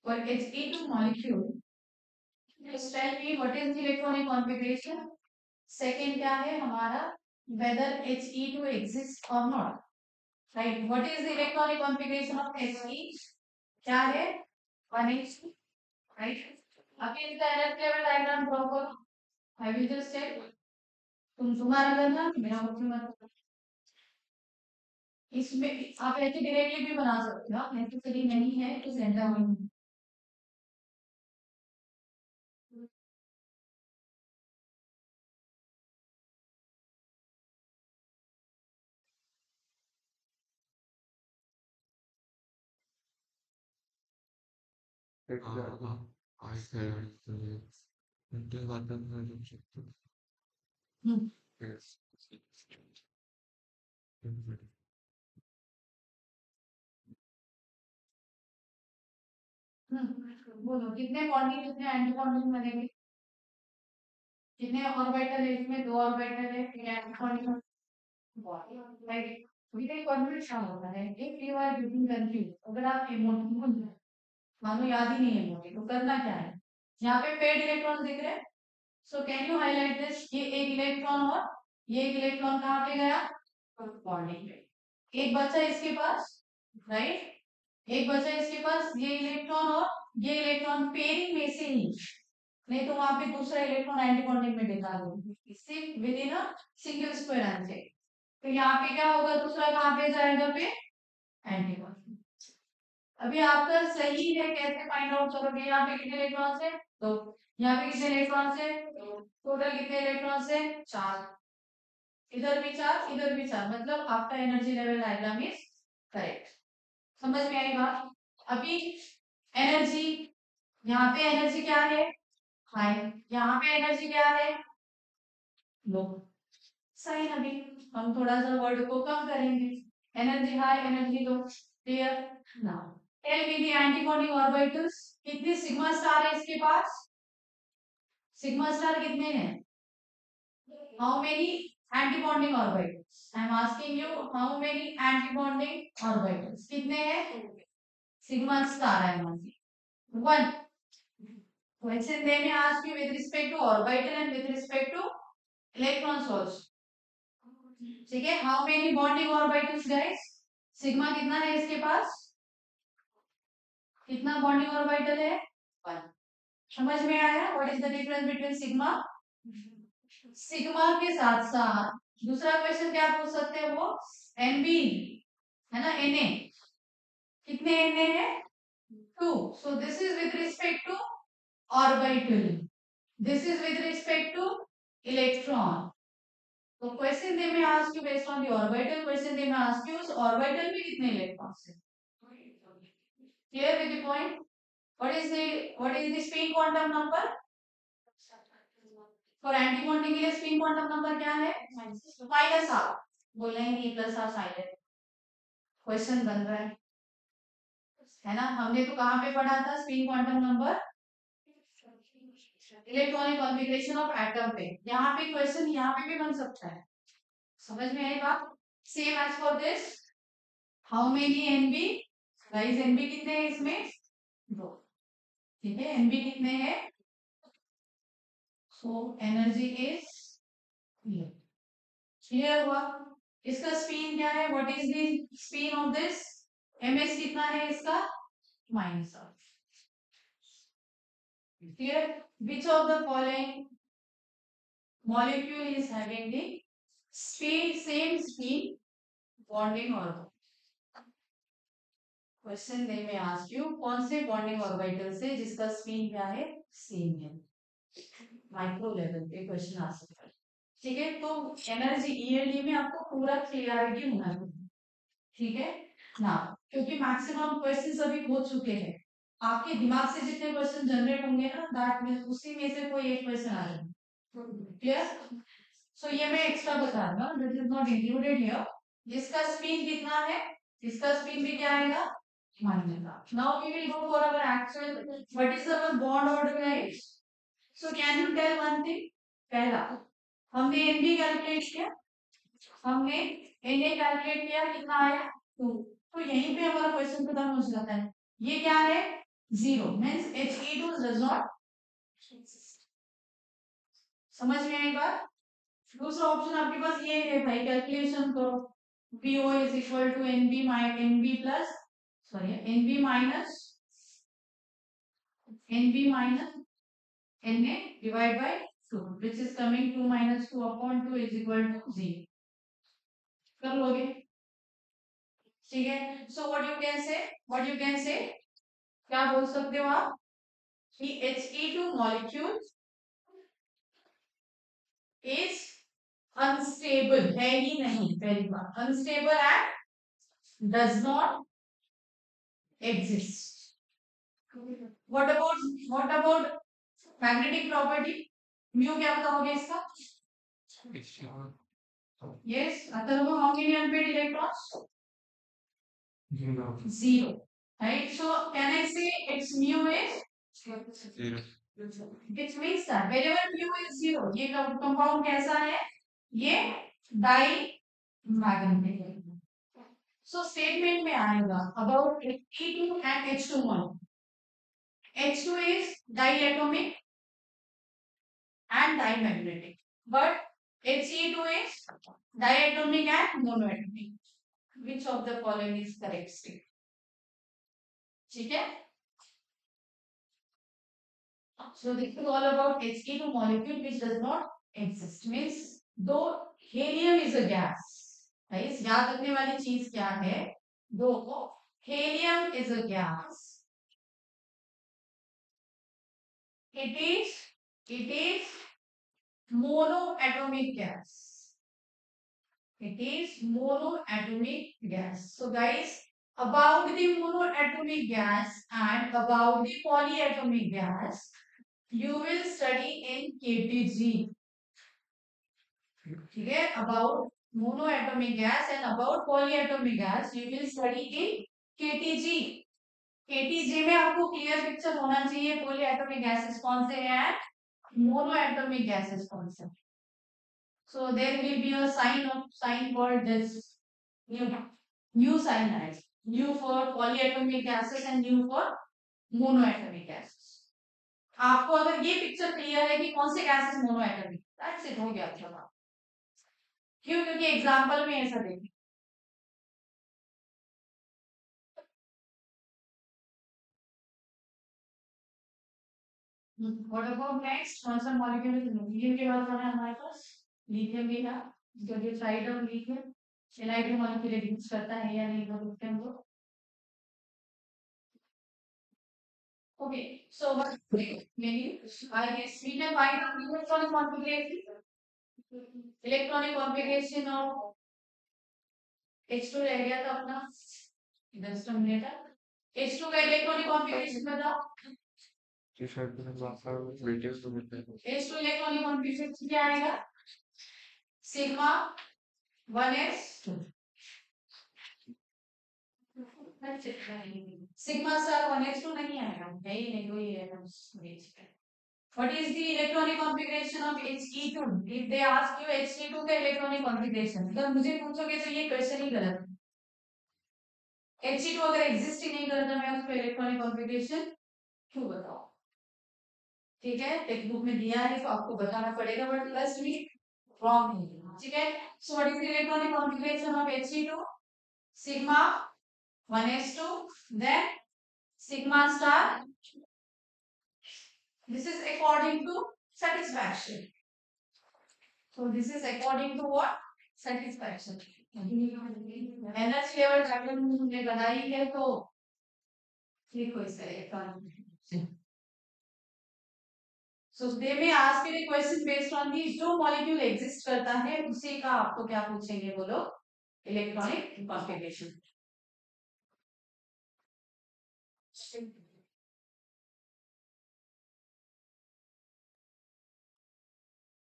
For He2 molecule, just tell me what is the electronic configuration. Second क्या है हमारा, whether He2 exists or not. Right? What is the electronic configuration of He? क्या है 1h2. Right? अभी इसका energy level diagram draw करो. I will just check. तुम्हारा करना, मेरा मत. इसमें आप ऐसे डायरेक्टली भी बना सकते हो, नेसेसरी नहीं है तो सेंटर में. बोलो कितने बॉन्डिंग कितने एंटी बॉन्डिंग बनेंगे, कितने ऑर्बिटल है इसमें, 2 ऑर्बिटल है, ठीक है एंटी बॉन्डिंग. राइट. ये कॉन्फ्लिक्ट होता है if you are getting confuse. अगर आप इमोटिव मानो याद ही नहीं है मुझे तो करना क्या है, यहाँ पे पेड इलेक्ट्रॉन दिख रहे हैं. सो कैन यू हाईलाइट दिस, ये एक इलेक्ट्रॉन और ये एक इलेक्ट्रॉन कहाँ पे गया, बॉन्डिंग पे. एक बचा इसके पास. राइट. एक बचा इसके पास ये इलेक्ट्रॉन और ये इलेक्ट्रॉन पेयरिंग में से ही, नहीं तो वहां पे दूसरा इलेक्ट्रॉन एंटी बॉन्डिंग में निकाल दोगे, इससे with in a single square answer. तो यहाँ पे क्या होगा, दूसरा कहाँ पे जाएगा पे एंटी बॉन्डिंग. अभी आपका सही है, कैसे फाइंड आउट करोगे, यहाँ पे कितने इलेक्ट्रॉन है, तो यहाँ पे कितने इलेक्ट्रॉन है, टोटल कितने इलेक्ट्रॉन है, 4. इधर भी 4, इधर भी 4, मतलब आपका energy level diagram is correct. समझ में आई बात. अभी एनर्जी, यहाँ पे एनर्जी क्या है, हाई. यहाँ पे एनर्जी क्या है, लो. सही. अभी हम थोड़ा सा वर्ड को कम करेंगे, energy high energy low. Clear. Now tell me the anti bonding orbitals. कितने सिग्मा स्टार है इसके पास, सिग्मा स्टार कितने हैं, how many anti bonding orbitals. I am asking you how many anti bonding orbitals कितने हैं, sigma star I am asking. 1. Question they may ask you with respect to orbital and with respect to electrons also. ठीक है. How many bonding orbitals guys? Sigma कितना है इसके पास, कितना bonding orbital है, 1. समझ में आया what is the difference between sigma. Sigma के साथ साथ दूसरा क्वेश्चन क्या पूछ सकते हैं वो, एनबी है ना, एनए कितने एनए है, 2. So this is with respect to orbital, this is with respect to electron. तो question they may ask you based on the orbital, question they may ask you उस ऑर्बिटल में कितने इलेक्ट्रॉन्स हैं. Clear with the point. What is the spin quantum number for antibonding के लिए. Spin quantum number क्या है, -r. बोलेंगे plus r silent. Question बन रहा है ना. हमने तो कहाँ पे पढ़ा था spin quantum number, electronic configuration of atom पे. यहाँ पे क्वेश्चन यहाँ पे भी बन सकता है. समझ में आई बात. Same as for this, how many NB, guys NB कितने हैं इसमें, 2. ठीक है. एनबी कितने हैं, सो एनर्जी इज क्लियर हुआ. इसका स्पिन क्या है, what is the spin off this, ms कितना है इसका, -r. Clear. Which of the following molecule is having the same speed bonding orbital. Question they may ask you कौन से bonding orbital से जिसका स्पिन क्या है, सेम है. माइक्रो लेवल पे क्वेश्चन आ सकता है. ठीक है. तो एनर्जी ईएलडी में आपको पूरा क्लियरिटी होना चाहिए. ठीक है ना, क्योंकि मैक्सिमम क्वेश्चंस अभी हो चुके हैं. आपके दिमाग से जितने क्वेश्चन जनरेट होंगे ना, दैट मींस उसी में से कोई एक क्वेश्चन आ जाएगा. क्लियर. सो ये मैं एक्स्ट्रा बता दूंगा, this is not included here. जिसका स्पिन कितना है, इसका स्पिन भी क्या आएगा, -r. Now we will go for our actual what is our bond order guys. So can you tell one thing. पहला हमने एनबी कैलकुलेट किया, हमने एनए कैलकुलेट किया, कितना आया 2. तो यहीं पे हमारा क्वेश्चन खत्म हो जाता है. ये क्या है, 0 means He2 does not exist. समझ में आई बात? दूसरा ऑप्शन आपके पास ये है भाई, कैलकुलेशन करो, PO is equal to NB plus sorry NB minus Na divide by 2 which is coming 2 minus 2 upon 2 is equal to 0. कर लोगे? ठीक है. So what you can say क्या बोल सकते हो आप कि He2 molecule is unstable, है ही नहीं, पहली बात unstable and does not exist. What about magnetic property? Mu क्या बताओगे इसका? यस, अतः how many unpaired electrons? Zero. Right? So can I say its mu is 0? Which means that wherever mu is 0, ये compound कैसा है? ये die magnetic है. So statement में आएगा about E2 and H2 molecule. H2 is diatomic and dimagnetic, but He2 is diatomic and monoatomic. Which of the following is correct statement? ठीक है. So this is all about He2 molecule which does not exist. Means though helium is a gas, right? याद रखने वाली चीज क्या है? दो helium is a gas. It is monoatomic gas. It is monoatomic gas. So guys, about the monoatomic gas and about the polyatomic gas, you will study in KTG. Okay, about monoatomic gas and about polyatomic gas, you will study in KTG. KTG में आपको clear picture होना चाहिए polyatomic gases कौन से हैं, monoatomic gases कौन से. So there will be a sign called this new sign है. New for polyatomic gases and new for monoatomic gases. आपको अगर ये पिक्चर क्लियर है कि कौन से गैसेस मोनोएटॉमिक, दैट्स इट, हो गया था. क्यों? क्योंकि एग्जांपल में ऐसा देखिए. व्हाट अबाउट नेक्स्ट, कौन सा मॉलिक्यूल है? लिथियम के बाद कौन है हमारे पास? लिथियम भी है. जो ये side of lithium NID molecule exist करता है या नहीं वो देखते हैं. वो okay, so what maybe I guess we can find out electronic configuration of H2 रह गया था अपना, इधर से हमने था H2 का इलेक्ट्रॉनिक कॉन्फ़िगरेशन बताओ. H2 इलेक्ट्रॉनिक कॉन्फ़िगरेशन क्या आएगा? Sigma 1s2 sigma star 1s2 नहीं आएगा, नहीं कोई है. What is the electronic configuration of He2? If they ask you He2 का electronic configuration, तो मुझे पूछोगे तो ये क्वेश्चन ही गलत है. He2 अगर एग्जिस्ट ही नहीं करता, मैं उसको इलेक्ट्रॉनिक कॉन्फ़िगरेशन क्यों बताऊं? ठीक है, टेक्स्ट बुक में दिया है तो आपको बताना पड़ेगा, बट प्लस भी रॉन्ग नहीं. ठीक है. So what is the electronic configuration of He2? Sigma 1s2 then sigma star. This is according to satisfaction. So this is according to what? Satisfaction. Energy level diagram ने बनाई है तो लिखो इसे electronic. So they may ask you a question based on the जो molecule exist करता है उसी का आपको क्या पूछेंगे वो लोग, इलेक्ट्रॉनिक कॉन्फ़िगरेशन.